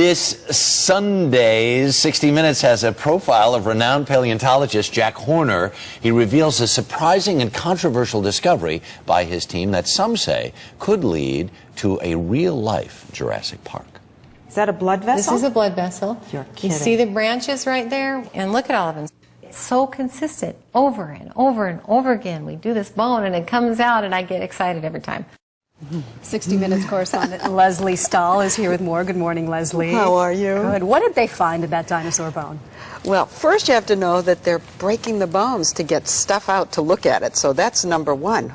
This Sunday's 60 Minutes has a profile of renowned paleontologist Jack Horner. He reveals a surprising and controversial discovery by his team that some say could lead to a real-life Jurassic Park. Is that a blood vessel? This is a blood vessel. You're kidding. You see the branches right there? And look at all of them. It's so consistent over and over and over again. We do this bone and it comes out and I get excited every time. 60 Minutes correspondent Leslie Stahl is here with more. Good morning, Leslie. How are you? Good. What did they find in that dinosaur bone? Well, first you have to know that they're breaking the bones to get stuff out to look at it. So that's number one.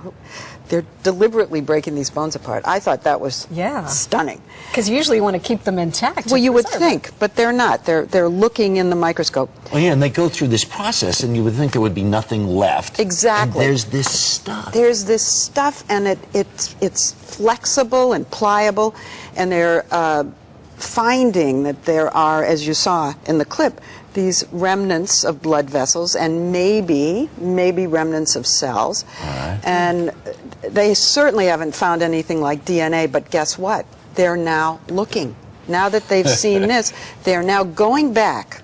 They're deliberately breaking these bones apart. I thought that was stunning. Because usually you want to keep them intact. Well, you would think, but they're not. They're looking in the microscope. Oh, yeah, and they go through this process, and you would think there would be nothing left. Exactly. And there's this stuff. There's this stuff, and it's flexible and pliable, and they're finding that there are, as you saw in the clip, these remnants of blood vessels and maybe remnants of cells. Right. And they certainly haven't found anything like DNA, but guess what? They're now looking. Now that they've seen this, they're now going back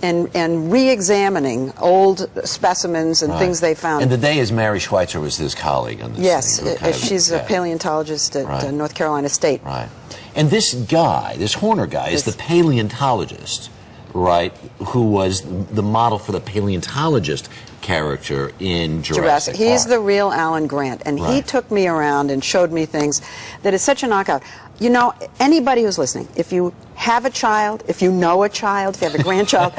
and re-examining old specimens and things they found. And today is Mary Schweitzer was his colleague on this Yes, thing. she's a paleontologist at North Carolina State. Right. And this guy, this Horner guy, is the paleontologist, right, who was the model for the paleontologist character in Jurassic Park. He's the real Alan Grant, and he took me around and showed me things that is such a knockout. You know, anybody who's listening, if you have a child, if you know a child, if you have a grandchild,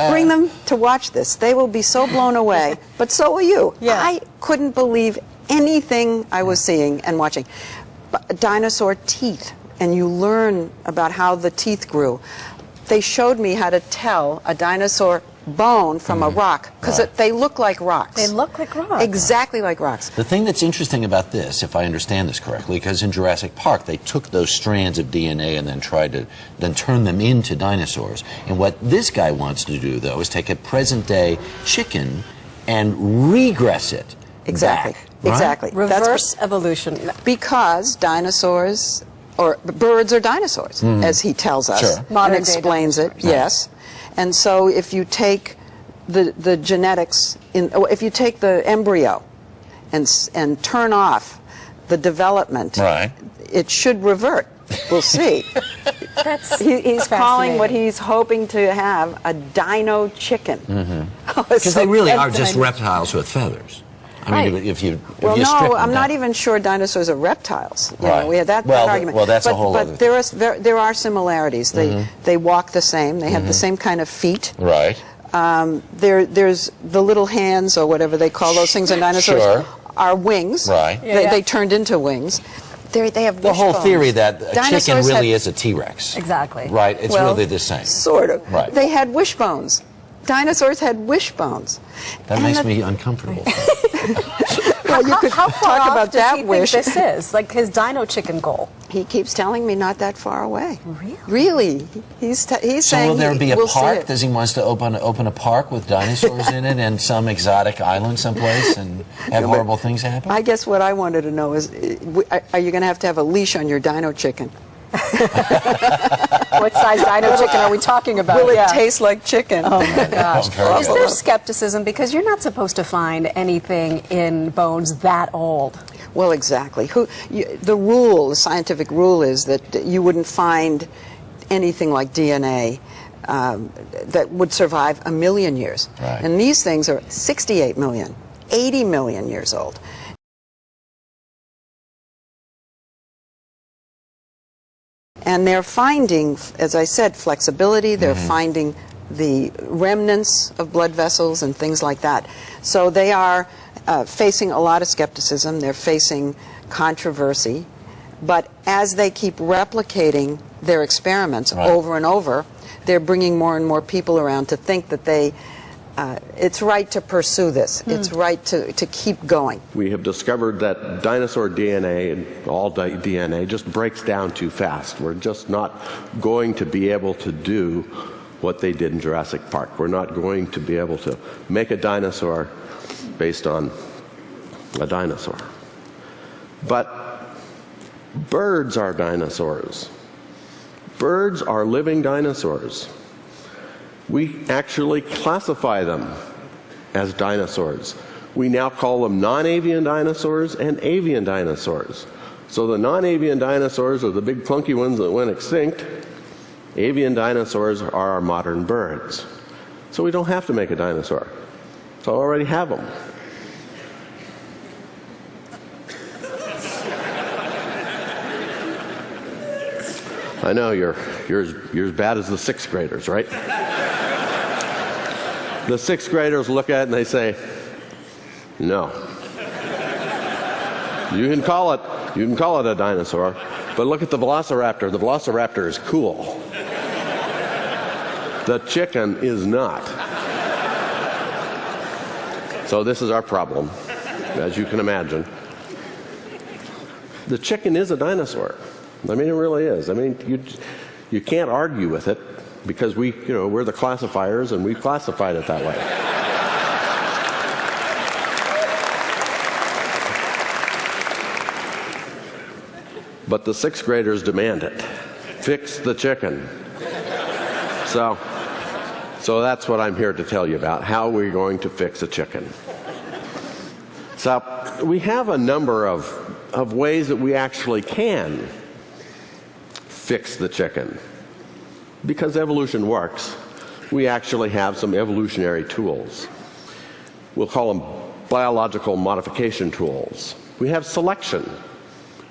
bring them to watch this. They will be so blown away, but so will you. Yeah. I couldn't believe anything I was seeing and watching. Dinosaur teeth, and you learn about how the teeth grew. They showed me how to tell a dinosaur bone from a rock, because they look like rocks. They look like rocks. Exactly like rocks. The thing that's interesting about this, if I understand this correctly, because in Jurassic Park they took those strands of DNA and then tried to turn them into dinosaurs. And what this guy wants to do, though, is take a present-day chicken and regress it. Exactly. Back, right? Exactly. Reverse evolution. Because dinosaurs, or birds are dinosaurs, as he tells us, Sure. and explains it. Yes. And so if you take the genetics, if you take the embryo and turn off the development, it should revert. We'll see. He's calling what he's hoping to have a dino chicken. Because they really are just reptiles with feathers. I mean, if you strip them I'm not down. even sure dinosaurs are reptiles. You know, we had that argument. Well, that's a whole other thing. But there are similarities. They walk the same. They have the same kind of feet. Right. There's the little hands, or whatever they call those things in dinosaurs, are wings. Right. They turned into wings. They have The whole wishbones. theory that a chicken Dinosaurs really had, is a T-Rex. Exactly. Right. It's really the same. Sort of. Right. They had wishbones. Dinosaurs had wishbones. That makes me uncomfortable. Well, you could how far talk off about does that he wish. think this is? Like his dino chicken goal? He keeps telling me not that far away. Really? Really. He's saying. So will there be a we'll see park? it. Does he wants to open a park with dinosaurs in it and some exotic island someplace and have horrible things happen? I guess what I wanted to know is, are you going to have a leash on your dino chicken? What size dino chicken are we talking about? Will it taste like chicken? Oh my gosh. Very Is good. there skepticism? Because you're not supposed to find anything in bones that old. Well, exactly. The scientific rule is that you wouldn't find anything like DNA that would survive 1 million years. Right. And these things are 68 million, 80 million years old. And they're finding, as I said, flexibility. They're finding the remnants of blood vessels and things like that. So they are facing a lot of skepticism. They're facing controversy. But as they keep replicating their experiments over and over, they're bringing more and more people around to think that it's right to pursue this. It's right to keep going. We have discovered that dinosaur DNA and all DNA just breaks down too fast. We're just not going to be able to do what they did in Jurassic Park. We're not going to be able to make a dinosaur based on a dinosaur. But birds are dinosaurs. Birds are living dinosaurs. We actually classify them as dinosaurs. We now call them non-avian dinosaurs and avian dinosaurs. So the non-avian dinosaurs are the big clunky ones that went extinct. Avian dinosaurs are our modern birds. So we don't have to make a dinosaur. So I already have them. I know you're as bad as the sixth graders, right? The sixth graders look at it and they say, no. You can call it a dinosaur, but look at the velociraptor. The velociraptor is cool. The chicken is not. So this is our problem, as you can imagine. The chicken is a dinosaur. I mean, it really is. I mean, you can't argue with it because we're the classifiers and we've classified it that way. But the sixth graders demand it. Fix the chicken. So that's what I'm here to tell you about, how we're going to fix a chicken. So we have a number of ways that we actually can fix the chicken. Because evolution works, we actually have some evolutionary tools. We'll call them biological modification tools. We have selection.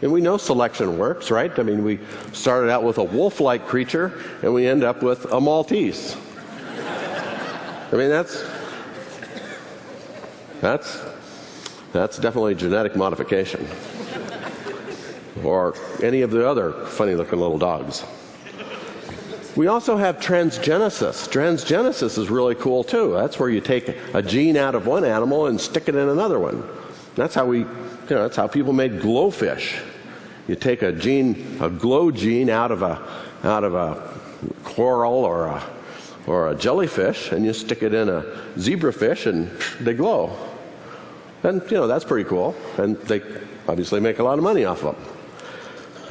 And we know selection works, right? I mean, we started out with a wolf-like creature, and we end up with a Maltese. I mean, that's definitely genetic modification. Or any of the other funny-looking little dogs. We also have transgenesis. Transgenesis is really cool, too. That's where you take a gene out of one animal and stick it in another one. That's how that's how people made glowfish. You take a glow gene out of a coral or a jellyfish, and you stick it in a zebrafish, and they glow. And that's pretty cool. And they obviously make a lot of money off of them.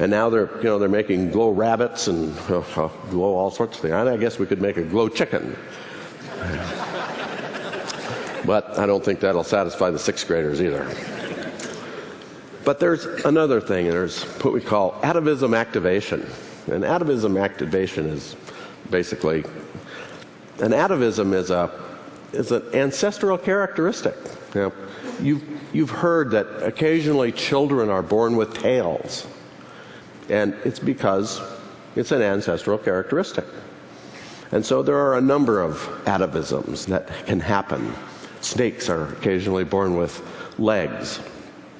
And now they're making glow rabbits and glow all sorts of things. I guess we could make a glow chicken. But I don't think that'll satisfy the sixth graders either. But there's another thing, and there's what we call atavism activation. And atavism activation is basically, an atavism is an ancestral characteristic. You've heard that occasionally children are born with tails. And it's because it's an ancestral characteristic. And so there are a number of atavisms that can happen. Snakes are occasionally born with legs.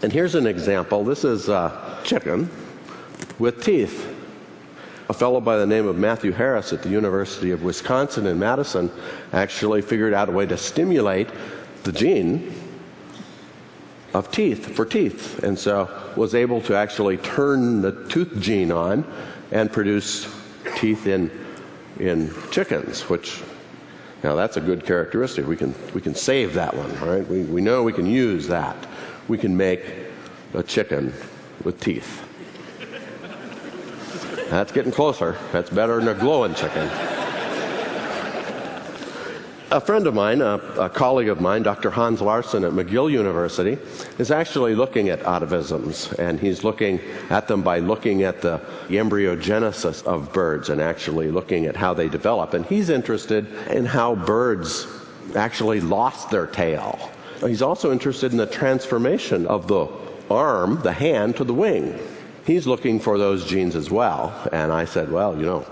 And here's an example. This is a chicken with teeth. A fellow by the name of Matthew Harris at the University of Wisconsin in Madison actually figured out a way to stimulate the gene of teeth, for teeth, and so was able to actually turn the tooth gene on and produce teeth in chickens, which, now that's a good characteristic. We can save that one, right? We know we can use that. We can make a chicken with teeth. That's getting closer. That's better than a glowing chicken. A friend of mine, a colleague of mine, Dr. Hans Larson at McGill University, is actually looking at atavisms, and he's looking at them by looking at the embryogenesis of birds and actually looking at how they develop. And he's interested in how birds actually lost their tail. He's also interested in the transformation of the arm, the hand, to the wing. He's looking for those genes as well. And I said, well,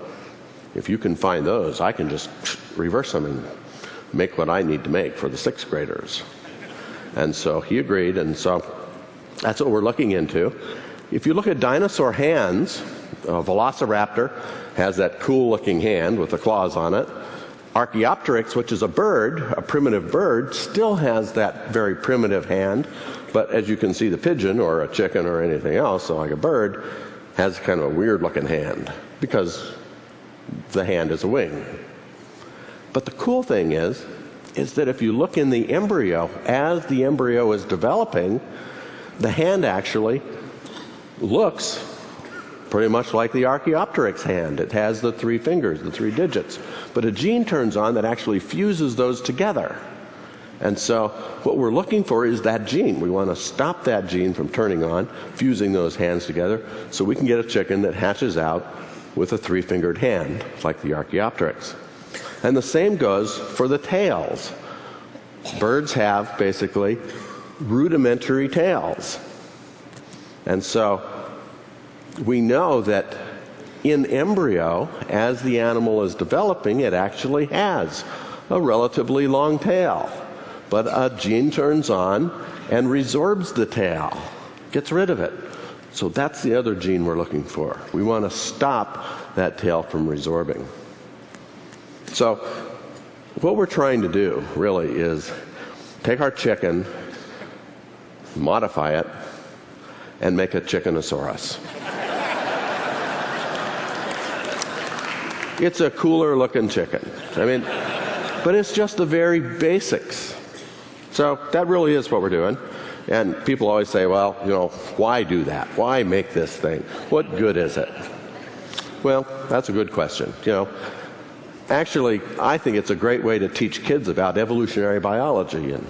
if you can find those, I can just reverse them and make what I need to make for the sixth graders. And so he agreed, and so that's what we're looking into. If you look at dinosaur hands, a velociraptor has that cool-looking hand with the claws on it. Archaeopteryx, which is a bird, a primitive bird, still has that very primitive hand, but as you can see, the pigeon or a chicken or anything else, so like a bird, has kind of a weird-looking hand because the hand is a wing. But the cool thing is that if you look in the embryo, as the embryo is developing, the hand actually looks pretty much like the Archaeopteryx hand. It has the 3 fingers, the 3 digits. But a gene turns on that actually fuses those together. And so what we're looking for is that gene. We want to stop that gene from turning on, fusing those hands together, so we can get a chicken that hatches out with a 3-fingered hand, like the Archaeopteryx. And the same goes for the tails. Birds have basically rudimentary tails. And so we know that in embryo, as the animal is developing, it actually has a relatively long tail. But a gene turns on and resorbs the tail, gets rid of it. So that's the other gene we're looking for. We want to stop that tail from resorbing. So what we're trying to do, really, is take our chicken, modify it, and make a chickenosaurus. It's a cooler looking chicken. I mean, but it's just the very basics. So that really is what we're doing. And people always say, well, why do that? Why make this thing? What good is it? Well, that's a good question. Actually, I think it's a great way to teach kids about evolutionary biology and